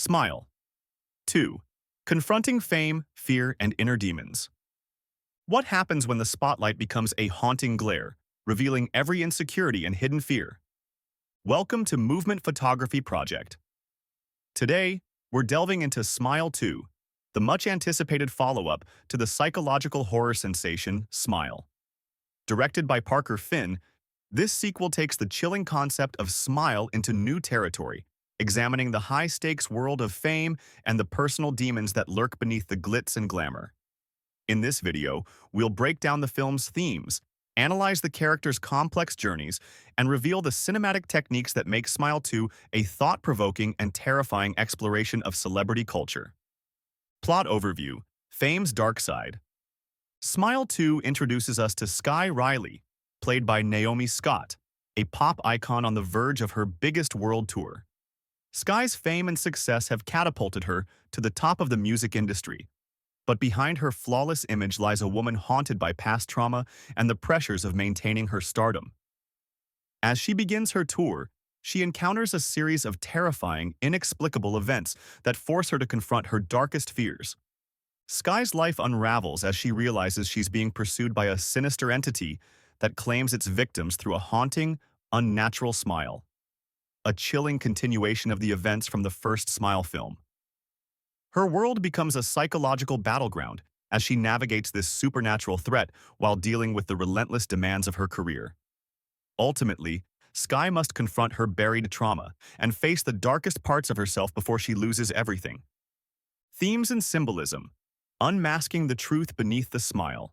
Smile. 2. Confronting fame, fear, and inner demons. What happens when the spotlight becomes a haunting glare, revealing every insecurity and hidden fear? Welcome to Movement Photography Project. Today, we're delving into Smile 2, the much-anticipated follow-up to the psychological horror sensation Smile. Directed by Parker Finn, this sequel takes the chilling concept of smile into new territory, examining the high-stakes world of fame and the personal demons that lurk beneath the glitz and glamour. In this video, we'll break down the film's themes, analyze the characters' complex journeys, and reveal the cinematic techniques that make Smile 2 a thought-provoking and terrifying exploration of celebrity culture. Plot overview: Fame's dark side. Smile 2 introduces us to Skye Riley, played by Naomi Scott, a pop icon on the verge of her biggest world tour. Skye's fame and success have catapulted her to the top of the music industry, but behind her flawless image lies a woman haunted by past trauma and the pressures of maintaining her stardom. As she begins her tour, she encounters a series of terrifying, inexplicable events that force her to confront her darkest fears. Skye's life unravels as she realizes she's being pursued by a sinister entity that claims its victims through a haunting, unnatural smile. A chilling continuation of the events from the first Smile film. Her world becomes a psychological battleground as she navigates this supernatural threat while dealing with the relentless demands of her career. Ultimately, Skye must confront her buried trauma and face the darkest parts of herself before she loses everything. Themes and symbolism: unmasking the truth beneath the smile.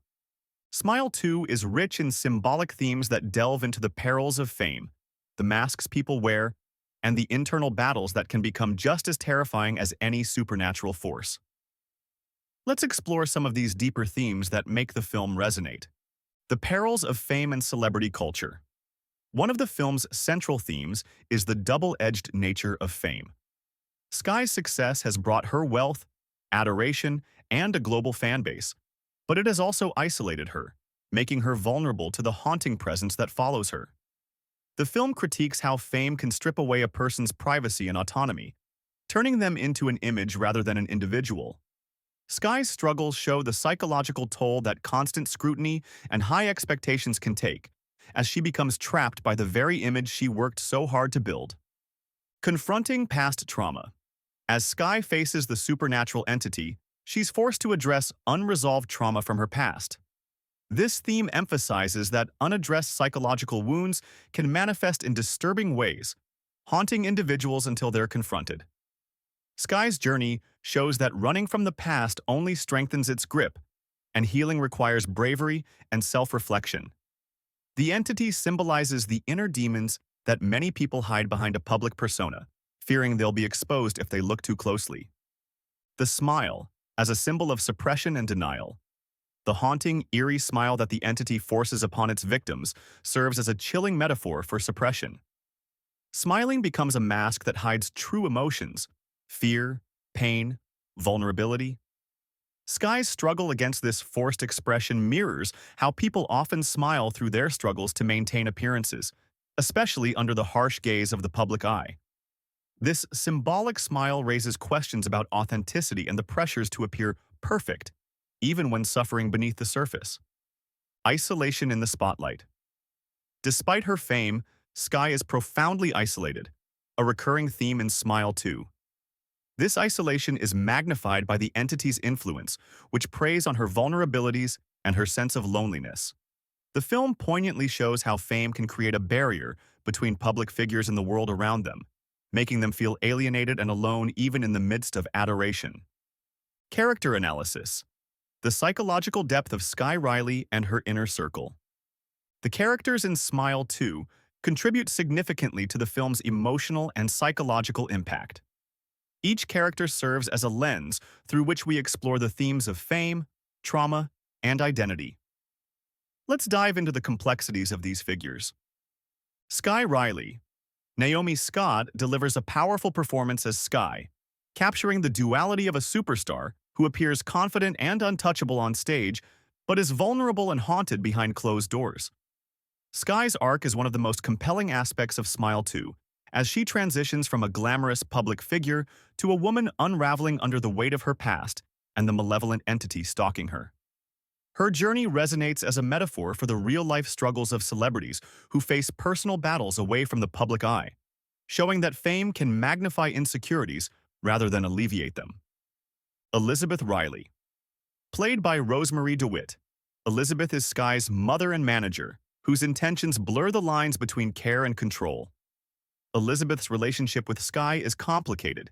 Smile 2 is rich in symbolic themes that delve into the perils of fame, the masks people wear, and the internal battles that can become just as terrifying as any supernatural force. Let's explore some of these deeper themes that make the film resonate. The perils of fame and celebrity culture. One of the film's central themes is the double-edged nature of fame. Skye's success has brought her wealth, adoration, and a global fan base, but it has also isolated her, making her vulnerable to the haunting presence that follows her. The film critiques how fame can strip away a person's privacy and autonomy, turning them into an image rather than an individual. Skye's struggles show the psychological toll that constant scrutiny and high expectations can take, as she becomes trapped by the very image she worked so hard to build. Confronting past trauma. As Skye faces the supernatural entity, she's forced to address unresolved trauma from her past. This theme emphasizes that unaddressed psychological wounds can manifest in disturbing ways, haunting individuals until they're confronted. Skye's journey shows that running from the past only strengthens its grip, and healing requires bravery and self-reflection. The entity symbolizes the inner demons that many people hide behind a public persona, fearing they'll be exposed if they look too closely. The smile, as a symbol of suppression and denial. The haunting, eerie smile that the entity forces upon its victims serves as a chilling metaphor for suppression. Smiling becomes a mask that hides true emotions: fear, pain, vulnerability. Skye's struggle against this forced expression mirrors how people often smile through their struggles to maintain appearances, especially under the harsh gaze of the public eye. This symbolic smile raises questions about authenticity and the pressures to appear perfect, even when suffering beneath the surface. Isolation in the spotlight. Despite her fame, Skye is profoundly isolated, a recurring theme in Smile 2. This isolation is magnified by the entity's influence, which preys on her vulnerabilities and her sense of loneliness. The film poignantly shows how fame can create a barrier between public figures and the world around them, making them feel alienated and alone even in the midst of adoration. Character analysis. The psychological depth of Skye Riley and her inner circle. The characters in Smile 2 contribute significantly to the film's emotional and psychological impact. Each character serves as a lens through which we explore the themes of fame, trauma, and identity. Let's dive into the complexities of these figures. Skye Riley. Naomi Scott delivers a powerful performance as Skye, capturing the duality of a superstar who appears confident and untouchable on stage, but is vulnerable and haunted behind closed doors. Skye's arc is one of the most compelling aspects of Smile 2, as she transitions from a glamorous public figure to a woman unraveling under the weight of her past and the malevolent entity stalking her. Her journey resonates as a metaphor for the real-life struggles of celebrities who face personal battles away from the public eye, showing that fame can magnify insecurities rather than alleviate them. Elizabeth Riley. Played by Rosemarie DeWitt, Elizabeth is Skye's mother and manager, whose intentions blur the lines between care and control. Elizabeth's relationship with Skye is complicated.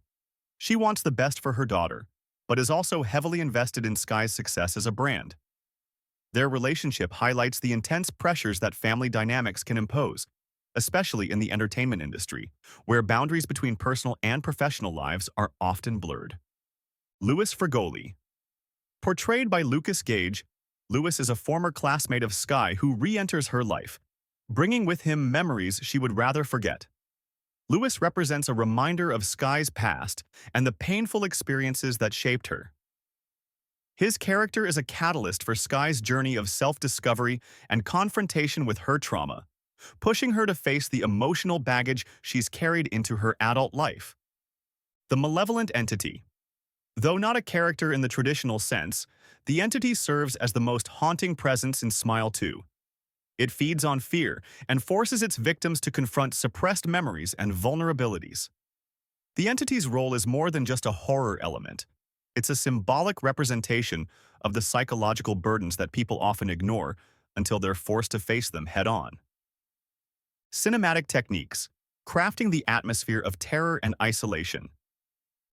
She wants the best for her daughter, but is also heavily invested in Skye's success as a brand. Their relationship highlights the intense pressures that family dynamics can impose, especially in the entertainment industry, where boundaries between personal and professional lives are often blurred. Louis Fragoli. Portrayed by Lucas Gage, Louis is a former classmate of Skye who re-enters her life, bringing with him memories she would rather forget. Louis represents a reminder of Skye's past and the painful experiences that shaped her. His character is a catalyst for Skye's journey of self-discovery and confrontation with her trauma, pushing her to face the emotional baggage she's carried into her adult life. The malevolent entity. Though not a character in the traditional sense, the entity serves as the most haunting presence in Smile 2. It feeds on fear and forces its victims to confront suppressed memories and vulnerabilities. The entity's role is more than just a horror element. It's a symbolic representation of the psychological burdens that people often ignore until they're forced to face them head-on. Cinematic techniques, crafting the atmosphere of terror and isolation.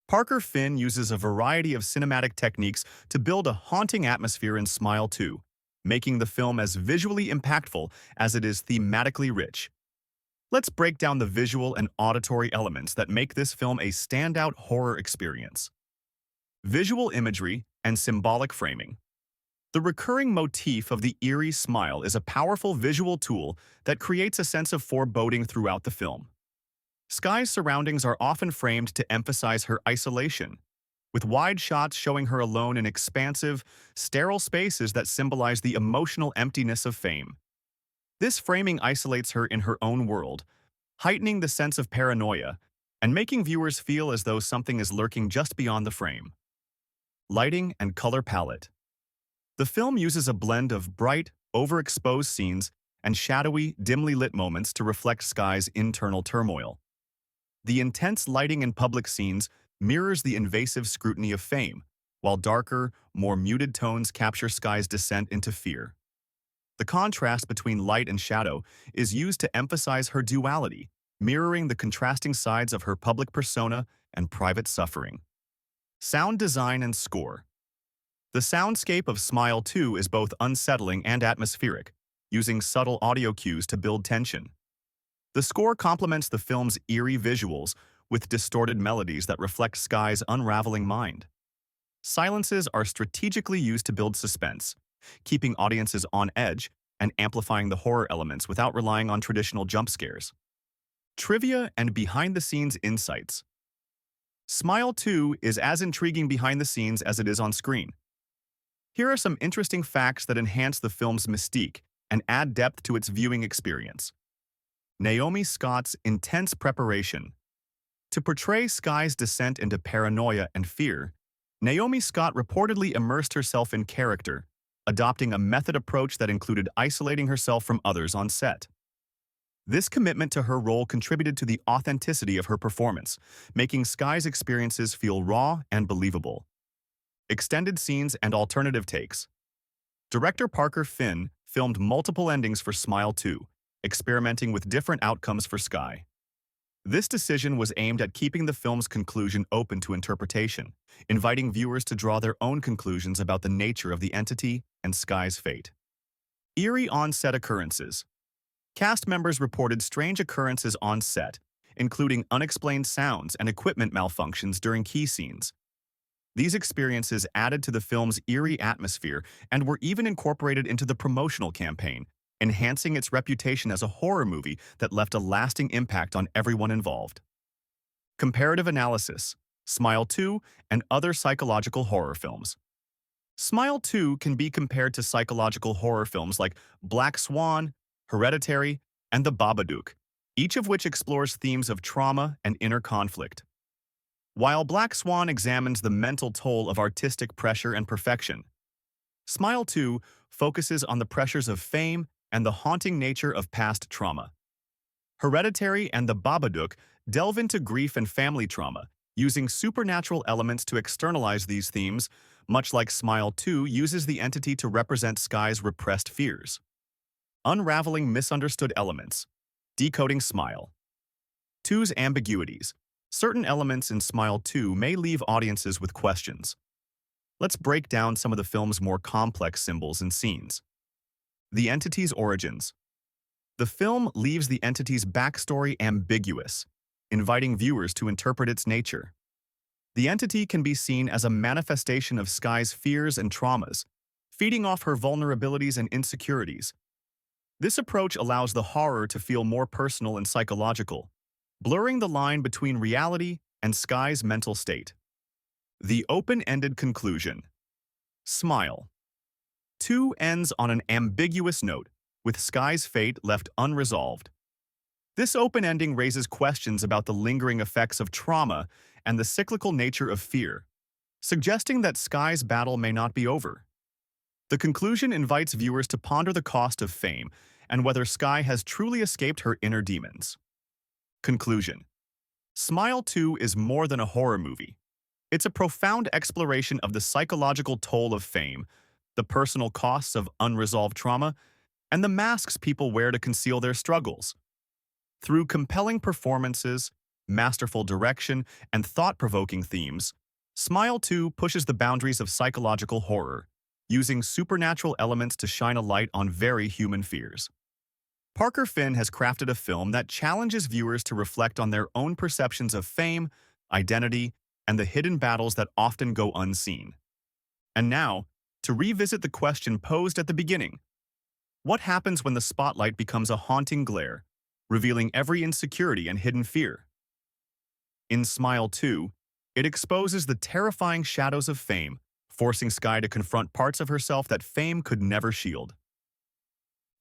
Parker Finn uses a variety of cinematic techniques to build a haunting atmosphere in Smile 2, making the film as visually impactful as it is thematically rich. Let's break down the visual and auditory elements that make this film a standout horror experience. Visual imagery and symbolic framing. The recurring motif of the eerie smile is a powerful visual tool that creates a sense of foreboding throughout the film. Skye's surroundings are often framed to emphasize her isolation, with wide shots showing her alone in expansive, sterile spaces that symbolize the emotional emptiness of fame. This framing isolates her in her own world, heightening the sense of paranoia and making viewers feel as though something is lurking just beyond the frame. Lighting and color palette. The film uses a blend of bright, overexposed scenes and shadowy, dimly lit moments to reflect Skye's internal turmoil. The intense lighting in public scenes mirrors the invasive scrutiny of fame, while darker, more muted tones capture Skye's descent into fear. The contrast between light and shadow is used to emphasize her duality, mirroring the contrasting sides of her public persona and private suffering. Sound design and score. The soundscape of Smile 2 is both unsettling and atmospheric, using subtle audio cues to build tension. The score complements the film's eerie visuals with distorted melodies that reflect Skye's unraveling mind. Silences are strategically used to build suspense, keeping audiences on edge and amplifying the horror elements without relying on traditional jump scares. Trivia and behind-the-scenes insights. Smile 2 is as intriguing behind the scenes as it is on screen. Here are some interesting facts that enhance the film's mystique and add depth to its viewing experience. Naomi Scott's intense preparation. To portray Skye's descent into paranoia and fear, Naomi Scott reportedly immersed herself in character, adopting a method approach that included isolating herself from others on set. This commitment to her role contributed to the authenticity of her performance, making Skye's experiences feel raw and believable. Extended scenes and alternative takes. Director Parker Finn filmed multiple endings for Smile 2, experimenting with different outcomes for Skye. This decision was aimed at keeping the film's conclusion open to interpretation, inviting viewers to draw their own conclusions about the nature of the entity and Skye's fate. Eerie on-set occurrences. Cast members reported strange occurrences on set, including unexplained sounds and equipment malfunctions during key scenes. These experiences added to the film's eerie atmosphere and were even incorporated into the promotional campaign, enhancing its reputation as a horror movie that left a lasting impact on everyone involved. Comparative analysis, Smile 2 and other psychological horror films. Smile 2 can be compared to psychological horror films like Black Swan, Hereditary, and The Babadook, each of which explores themes of trauma and inner conflict. While Black Swan examines the mental toll of artistic pressure and perfection, Smile 2 focuses on the pressures of fame and the haunting nature of past trauma. Hereditary and The Babadook delve into grief and family trauma, using supernatural elements to externalize these themes, much like Smile 2 uses the entity to represent Skye's repressed fears. Unraveling misunderstood elements. Decoding Smile 2's ambiguities. Certain elements in Smile 2 may leave audiences with questions. Let's break down some of the film's more complex symbols and scenes. The entity's origins. The film leaves the entity's backstory ambiguous, inviting viewers to interpret its nature. The entity can be seen as a manifestation of Skye's fears and traumas, feeding off her vulnerabilities and insecurities. This approach allows the horror to feel more personal and psychological, blurring the line between reality and Skye's mental state. The open-ended conclusion. Smile 2 ends on an ambiguous note, with Skye's fate left unresolved. This open ending raises questions about the lingering effects of trauma and the cyclical nature of fear, suggesting that Skye's battle may not be over. The conclusion invites viewers to ponder the cost of fame and whether Skye has truly escaped her inner demons. Conclusion. Smile 2 is more than a horror movie. It's a profound exploration of the psychological toll of fame, the personal costs of unresolved trauma, and the masks people wear to conceal their struggles. Through compelling performances, masterful direction, and thought-provoking themes, Smile 2 pushes the boundaries of psychological horror, using supernatural elements to shine a light on very human fears. Parker Finn has crafted a film that challenges viewers to reflect on their own perceptions of fame, identity, and the hidden battles that often go unseen. And now, to revisit the question posed at the beginning: what happens when the spotlight becomes a haunting glare, revealing every insecurity and hidden fear? In Smile 2, it exposes the terrifying shadows of fame, forcing Skye to confront parts of herself that fame could never shield.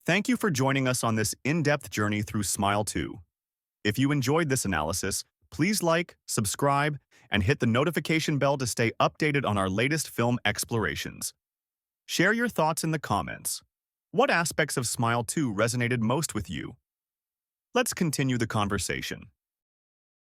Thank you for joining us on this in-depth journey through Smile 2. If you enjoyed this analysis, please like, subscribe, and hit the notification bell to stay updated on our latest film explorations. Share your thoughts in the comments. What aspects of Smile 2 resonated most with you? Let's continue the conversation.